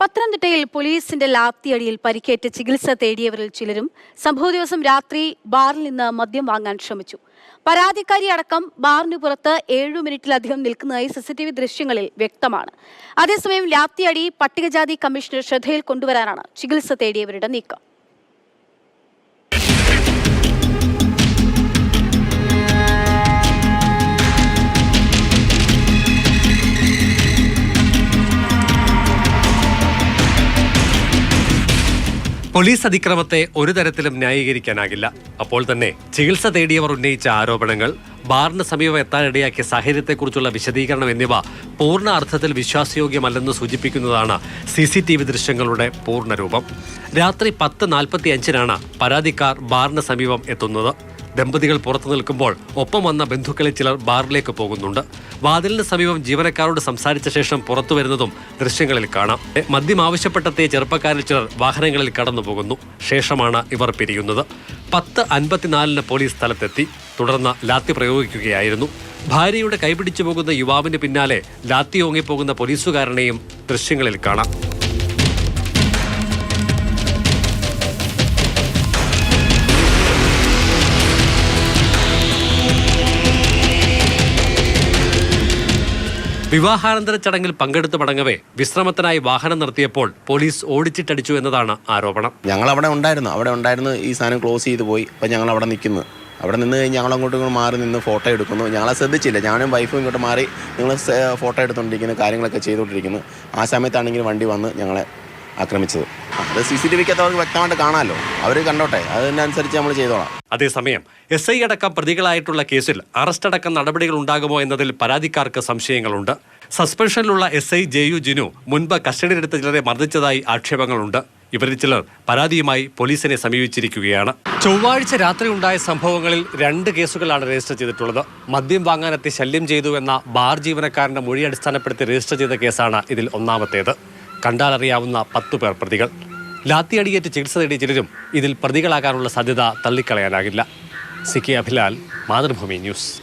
പത്തനംതിട്ടയിൽ പോലീസിന്റെ ലാത്തിയടിയിൽ പരിക്കേറ്റ് ചികിത്സ തേടിയവരിൽ ചിലരും സംഭവ ദിവസം രാത്രി ബാറിൽ നിന്ന് മദ്യം വാങ്ങാൻ ശ്രമിച്ചു. പരാതിക്കാരി അടക്കം ബാറിന് പുറത്ത് 7 മിനിറ്റിലധികം നിൽക്കുന്നതായി CCTV ദൃശ്യങ്ങളിൽ വ്യക്തമാണ്. അതേസമയം ലാത്തിയടി പട്ടികജാതി കമ്മീഷണർ ശ്രദ്ധയിൽ കൊണ്ടുവരാനാണ് ചികിത്സ തേടിയവരുടെ നീക്കം. പോലീസ് അതിക്രമത്തെ ഒരു തരത്തിലും ന്യായീകരിക്കാനാകില്ല. അപ്പോൾ തന്നെ ചികിത്സ തേടിയവർ ഉന്നയിച്ച ആരോപണങ്ങൾ, ബാറിന് സമീപം എത്താനിടയാക്കിയ സാഹചര്യത്തെക്കുറിച്ചുള്ള വിശദീകരണം എന്നിവ പൂർണ്ണ അർത്ഥത്തിൽ വിശ്വാസയോഗ്യമല്ലെന്ന് സൂചിപ്പിക്കുന്നതാണ് CCTV ദൃശ്യങ്ങളുടെ പൂർണ്ണരൂപം. രാത്രി 10:45-നാണ് പരാതിക്കാർ ബാറിന് സമീപം എത്തുന്നത്. ദമ്പതികൾ പുറത്തു നിൽക്കുമ്പോൾ ഒപ്പം വന്ന ബന്ധുക്കളിൽ ചിലർ ബാറിലേക്ക് പോകുന്നുണ്ട്. വാതിലിന് സമീപം ജീവനക്കാരോട് സംസാരിച്ച ശേഷം പുറത്തു വരുന്നതും ദൃശ്യങ്ങളിൽ കാണാം. മദ്യം ആവശ്യപ്പെട്ടെത്തിയ ചെറുപ്പക്കാരിൽ ചിലർ വാഹനങ്ങളിൽ കടന്നു പോകുന്നു. ശേഷമാണ് ഇവർ പിരിയുന്നത്. 10:54-ന് പോലീസ് സ്ഥലത്തെത്തി. തുടർന്ന് ലാത്തി പ്രയോഗിക്കുകയായിരുന്നു. ഭാര്യയുടെ കൈപിടിച്ചു പോകുന്ന യുവാവിന് പിന്നാലെ ലാത്തി ഓങ്ങിപ്പോകുന്ന പോലീസുകാരനെയും ദൃശ്യങ്ങളിൽ കാണാം. വിവാഹാനന്തര ചടങ്ങിൽ പങ്കെടുത്ത് മടങ്ങവേ വിശ്രമത്തിനായി വാഹനം നിർത്തിയപ്പോൾ പോലീസ് ഓടിച്ചിട്ടടിച്ചു എന്നതാണ് ആരോപണം. ഞങ്ങൾ അവിടെ ഉണ്ടായിരുന്നു ഈ സാധനം ക്ലോസ് ചെയ്ത് പോയി. അപ്പം ഞങ്ങൾ അവിടെ നിൽക്കുന്നു. അവിടെ നിന്ന് കഴിഞ്ഞ് ഞങ്ങൾ അങ്ങോട്ടും മാറി നിന്ന് ഫോട്ടോ എടുക്കുന്നു. ഞങ്ങളെ ശ്രദ്ധിച്ചില്ല. ഞാനും വൈഫും ഇങ്ങോട്ട് മാറി നിങ്ങൾ ഫോട്ടോ എടുത്തുകൊണ്ടിരിക്കുന്നു, കാര്യങ്ങളൊക്കെ ചെയ്തുകൊണ്ടിരിക്കുന്നു. ആ സമയത്താണെങ്കിൽ വണ്ടി വന്ന് ഞങ്ങളെ ആക്രമിച്ചത്. അത് CCTVക്കകത്ത് അവർക്ക് വ്യക്തമായിട്ട് കാണാമല്ലോ. അവർ കണ്ടോട്ടെ, അതിനനുസരിച്ച് നമ്മൾ ചെയ്തോളാം. അതേസമയം SI അടക്കം പ്രതികളായിട്ടുള്ള കേസിൽ അറസ്റ്റ് അടക്കം നടപടികൾ ഉണ്ടാകുമോ എന്നതിൽ പരാതിക്കാർക്ക് സംശയങ്ങളുണ്ട്. സസ്പെൻഷനിലുള്ള SI JU ജിനു മുൻപ് കസ്റ്റഡിയിലെടുത്ത ചിലരെ മർദ്ദിച്ചതായി ആക്ഷേപങ്ങളുണ്ട്. ഇവരിൽ ചിലർ പരാതിയുമായി പോലീസിനെ സമീപിച്ചിരിക്കുകയാണ്. ചൊവ്വാഴ്ച രാത്രി ഉണ്ടായ സംഭവങ്ങളിൽ 2 കേസുകളാണ് രജിസ്റ്റർ ചെയ്തിട്ടുള്ളത്. മദ്യം വാങ്ങാനെത്തി ശല്യം ചെയ്തു എന്ന ബാർ ജീവനക്കാരന്റെ മൊഴി അടിസ്ഥാനപ്പെടുത്തി രജിസ്റ്റർ ചെയ്ത കേസാണ് ഇതിൽ ഒന്നാമത്തേത്. കണ്ടാലറിയാവുന്ന 10 പേർ പ്രതികൾ. ലാത്തിയടിയേറ്റ് ചികിത്സ തേടിയ ചിലരും ഇതിൽ പ്രതികളാകാനുള്ള സാധ്യത തള്ളിക്കളയാനാകില്ല. CK Abhilal, Mathrubhumi news.